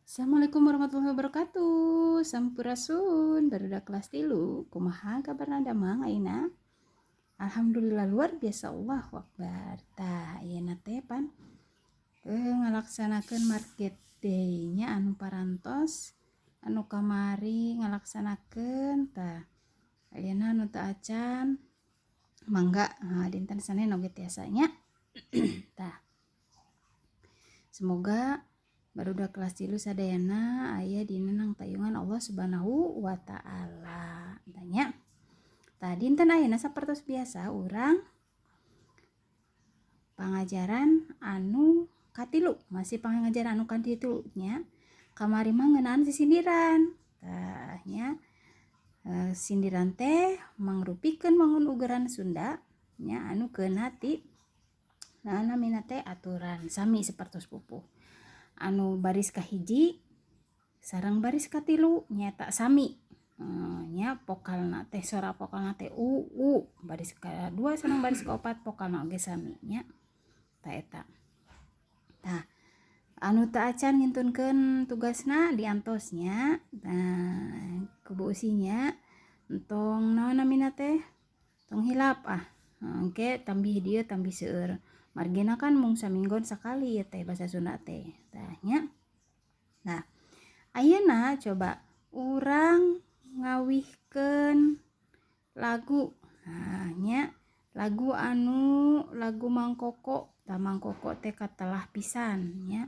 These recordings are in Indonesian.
Assalamualaikum warahmatullahi wabarakatuh. Sampurasun, barudak kelas tilu. Kumaha kabarna damang ayeuna? Alhamdulillah luar biasa, Allahu akbar. Tah, ayeuna teh pan ngalaksanakeun market day-nya anu parantos anu kamari ngalaksanakeun tah. Ayeuna anu teu acan mangga dinten Senin oge tiasanya. Tah. Semoga barudak kelas tilu sadayana aya dina nang tayungan Allah Subhanahu wa taala. Tanya. Tah dinten ayeuna sapertos biasa urang pangajaran anu katilu, masih pangajaran anu katilu nya. Kamari mah ngeunaan sisindiran. Tah nya sindiran teh mangrupikeun wangun ugeran Sunda nya anu keuna ti namina teh aturan sami sapertos pupuh. Anu baris kahiji sareng baris katilu nyata sami nya pokalna teh sora pokalna teh u baris kadua sareng baris kaopat pokalna oge sami nya ta eta. Tah anu teu acan ngintunkeun tugasna diantosnya kubu usinya entong naon namina teh tong hilap engke tambih dieu tambih seueur. Margina kan mung saminggon sakali ya teh bahasa Sunda teh. Tah nya. Nah, ayeuna coba urang ngawihkeun lagu. Nah, nya lagu Mang Koko. Tah Mang Koko teh katelah pisan nya.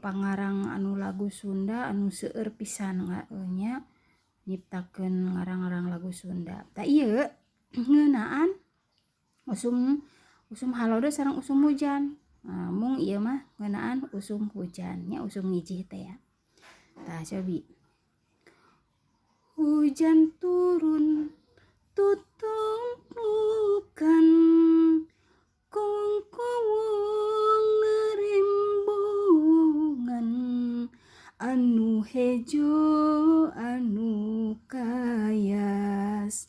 Pangarang anu lagu Sunda anu seueur pisan nya nyiptakeun ngarang-ngarang lagu Sunda. Tah ieu ngeunaan usum halode sareng usum hujan. Mung ieu mah ngeunaan usum hujan nya usum ngijih teh ya. Tah cobi. Hujan turun tutumplukan kowong-kowong ngerembungan anu hejo anu kayas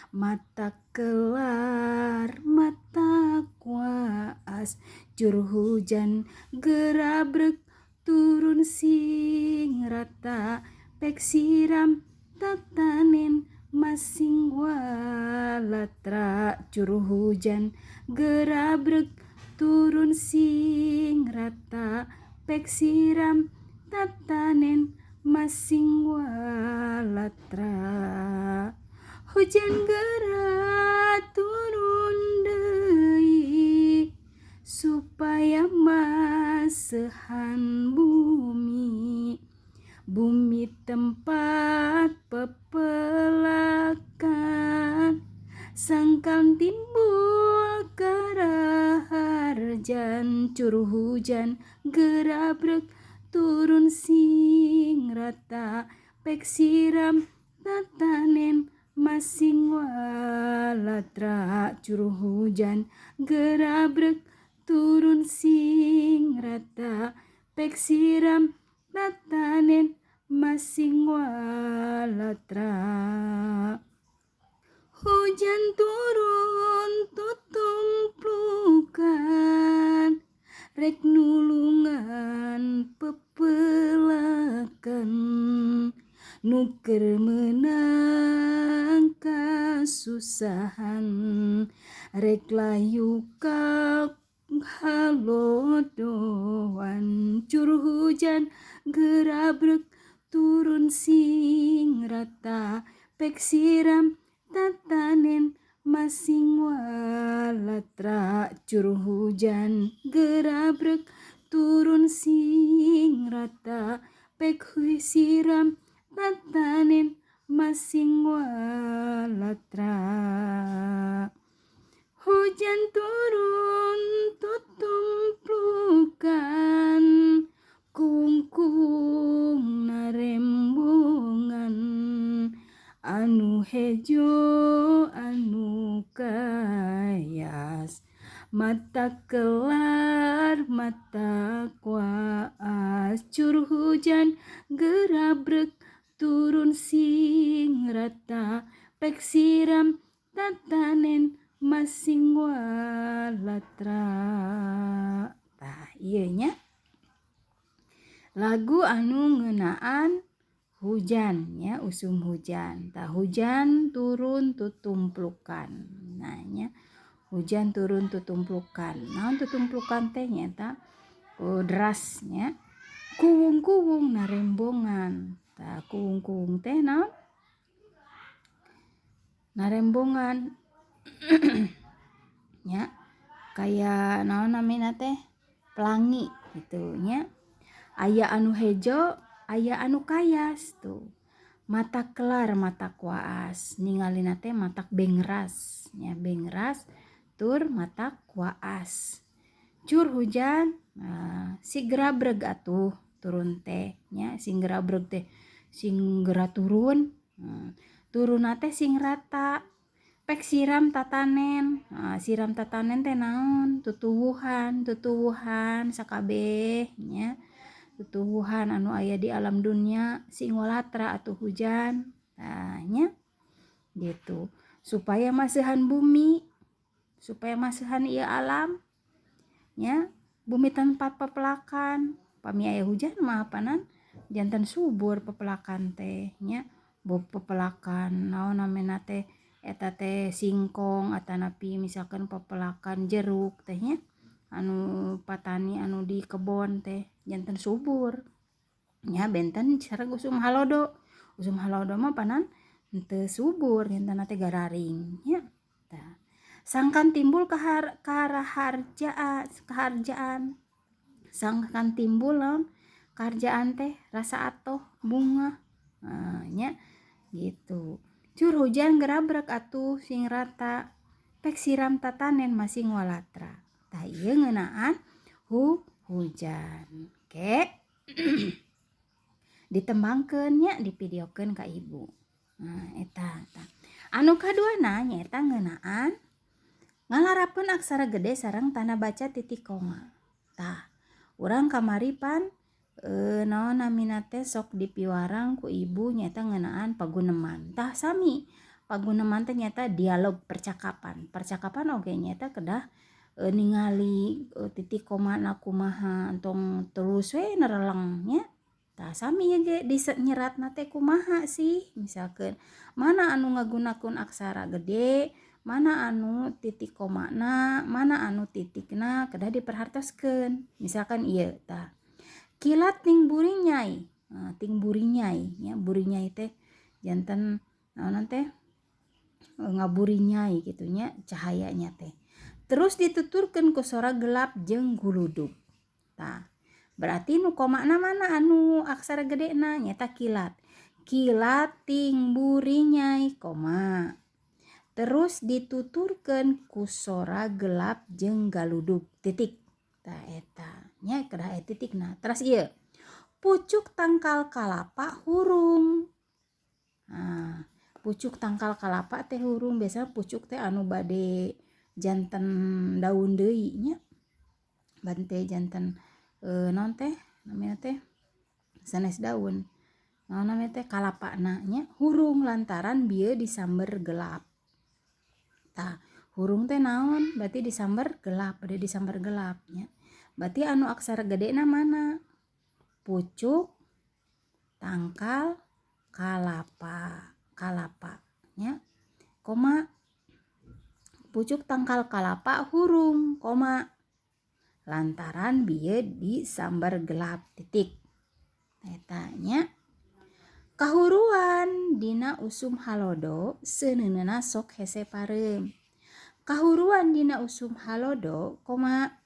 mata kelar mata kuas jur hujan gerabrek turun sing rata pek siram tatanen masing walatra jur hujan gerabrek turun sing rata pek siram tatanen masing walatra. Hujan geura turun deui supaya maseuhan bumi tempat pepelakan sangkan timbul karaharjan curah hujan gerabrek turun sing rata pek siram tatanen masing walatra curah hujan gerabrek turun sing rata pek siram tatanen masing walatra. Hujan turun tutumplukan rek nulungan pepelakan nuker menang kasusahan rek layu ka halodoan curah hujan gerabrek turun sing rata pek siram tatanen masing walatra curah hujan gerabrek turun sing rata pek siram tatanen masing walatra. Hujan turun tutumplukan kungkung narembungan anu hejo anu kayas mata kelar mata kuas curah hujan gerabrek turun sing rata pek siram tatanen masing walatra. Tah ieu nya lagu anu ngeunaan hujan ya, usum hujan. Tah hujan turun tutumplukan. Nah nya hujan turun tutumplukan. Naon tutumplukan teh nyata derasnya. Kuwung-kuwung narembongan. Tah kuwung-kuwung teh naon? Narembongan. Ya, kayak naon namina teh? Pelangi gitu nya. Aya anu hejo, aya anu kayas tuh. Mata kelar mata kuaas, ningalina teh matak bengras nya, bengras tur matak kuaas. Cur hujan si gerabreg atuh turun teh nya, sing gerabreg teh sing gera turun. Turun teh sing rata. Pek siram tatanen. Siram tatanen teh naon? Tutuwuhan sakabeh nya. Tutuwuhan anu aya di alam dunia sing walatra atuh hujan. Nah nya gitu. Supaya maseuhan bumi, supaya maseuhan ieu alam nya, bumi tempat pepelakan. Pami aya hujan mah panan janten subur pepelakan teh nya. Pepelakan naon namina teh eta teh singkong atanapi misalkan pepelakan jeruk teh nya. Anu patani anu di kebon teh janten subur nya, benten sareng usum halodo mah panan henteu subur janten teh gararing nya. Tah sangkan timbul kaharjaan sangkan timbul naon kaharjaan teh rasa atoh bunga nya gitu. Cur hujan gerabrek atuh sing rata, pek siram tatanen masing walatra. Tah ieu ngeunaan hujan. Oke. Ditembangkeun nya, dipidiokeun ka ibu. Nah eta tah. Anu kaduana nyaeta ngeunaan ngalarapkeun aksara gede sareng tanda baca titik koma. Tah urang kamari pan naon namina teh sok dipiwarang ku ibu nyaeta ngeunaan paguneman. Tah sami paguneman teh nyaeta dialog percakapan. Percakapan oge nyaeta kedah ningali titik koma na kumaha entong terus we nereleng nya. Tah sami ge disenyeratna teh kumaha sih? Misalkeun mana anu ngagunakeun aksara gede, mana anu titik komana, mana anu titikna kedah diperhartoskeun. Misalkan ieu tah. Kilat ting burinyai. Ting burinyai nya, burinyai teh janten naon teh ngaburinyai gitu nya cahayanya teh. Terus dituturkeun ku sora gelap jeung guludug. Tah berarti nu komana mana anu aksara gedena nyata kilat. Kilat ting burinyai koma. Terus dituturkeun ku sora gelap jeung galudug titik. Tah eta nya kedah aya titikna. Terus ieu pucuk tangkal kalapa hurung. Pucuk tangkal kalapa teh hurung. Biasa pucuk teh anu bade janten daun deui nya. Bante janten naon teh namanya teh sanes daun. Naon namanya teh kalapana nya hurung lantaran bieu disamber gelap. Tah hurung teh naon? Berarti disamber gelap, bade disamber gelap nya. Berarti anu aksara gedena mana? Pucuk tangkal kalapa nya koma pucuk tangkal kalapa hurung koma lantaran bieu disambar gelap titik. Eta nya kahuruan dina usum halodo seuneunna sok hese pareum. Kahuruan dina usum halodo koma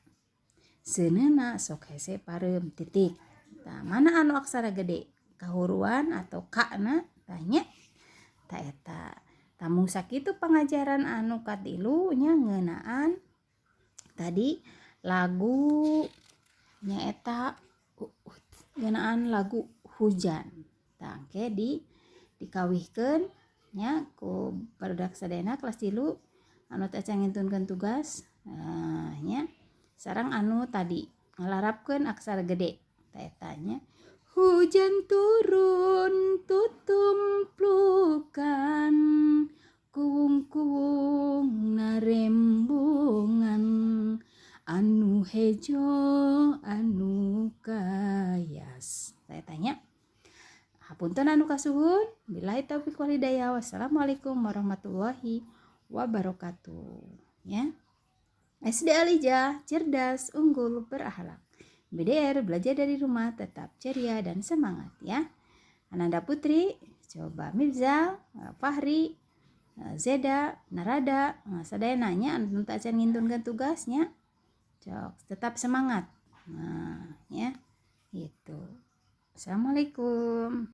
seuneunna sok hese pareum titik. Tah mana anu aksara gede? Kahuruan atau kana? Tanya. Tah eta. Tamu sakitu pengajaran anu katilu nya ngeunaan tadi lagu nyaeta ngeunaan lagu hujan. Tah engke dikawihkeun nya ku barudak sadayana kelas 3 anu teh acan ngintunkeun tugas nya sareng anu tadi ngalarapkeun aksara gede. Tah eta nya hujan turun tutumplukan, kuwung-kuwung narembongan, anu hejo anu kayas. Ngapunten anu kasuhun. Billahi taufiq wal hidayah. Wassalamualaikum warahmatullahi wabarakatuh. Ya. SD Alijah, cerdas, unggul, berakhlak. BDR, belajar dari rumah, tetap ceria dan semangat ya. Ananda Putri, coba Mirzal, Fahri, Zeda, Narada, sadaya nanya anu tak acan ngintungkan tugasnya. Cok, tetap semangat. Nah, ya. Gitu. Assalamualaikum.